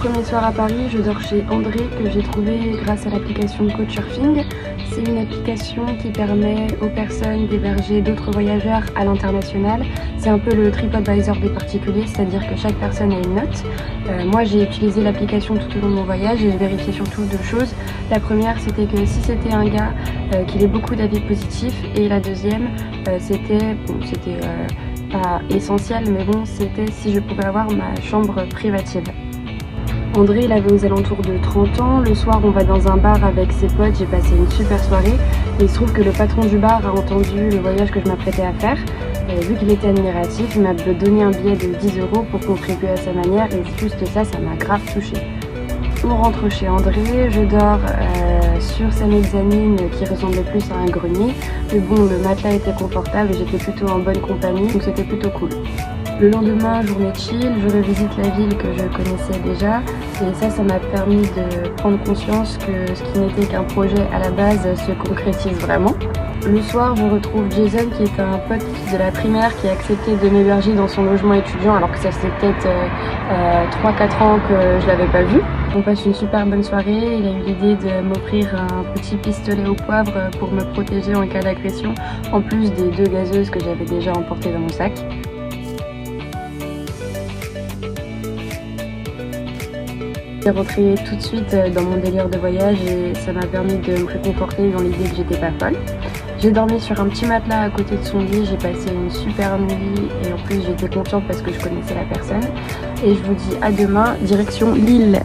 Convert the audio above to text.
premier soir à Paris, je dors chez André que j'ai trouvé grâce à l'application Couchsurfing. C'est une application qui permet aux personnes d'héberger d'autres voyageurs à l'international. C'est un peu le TripAdvisor des particuliers, c'est-à-dire que chaque personne a une note. Moi j'ai utilisé l'application tout au long de mon voyage et j'ai vérifié surtout deux choses. La première c'était que si c'était un gars, qu'il ait beaucoup d'avis positifs, et la deuxième c'était pas essentiel, mais bon, c'était si je pouvais avoir ma chambre privative. André, il avait aux alentours de 30 ans. Le soir, on va dans un bar avec ses potes. J'ai passé une super soirée. Et il se trouve que le patron du bar a entendu le voyage que je m'apprêtais à faire. Et vu qu'il était admiratif, il m'a donné un billet de 10 € pour contribuer à sa manière. Et juste ça m'a grave touchée. On rentre chez André, je dors sur sa mezzanine qui ressemblait plus à un grenier. Mais bon, le matelas était confortable et j'étais plutôt en bonne compagnie, donc c'était plutôt cool. Le lendemain, journée chill, je revisite la ville que je connaissais déjà. Et ça m'a permis de prendre conscience que ce qui n'était qu'un projet à la base se concrétise vraiment. Le soir, je retrouve Jason qui est un pote de la primaire qui a accepté de m'héberger dans son logement étudiant alors que ça faisait peut-être 3-4 ans que je l'avais pas vu. On passe une super bonne soirée, il a eu l'idée de m'offrir un petit pistolet au poivre pour me protéger en cas d'agression, en plus des 2 gazeuses que j'avais déjà emportées dans mon sac. Je suis rentrée tout de suite dans mon délire de voyage et ça m'a permis de me réconforter dans l'idée que j'étais pas folle. J'ai dormi sur un petit matelas à côté de son lit, j'ai passé une super nuit et en plus j'étais confiante parce que je connaissais la personne. Et je vous dis à demain, direction Lille.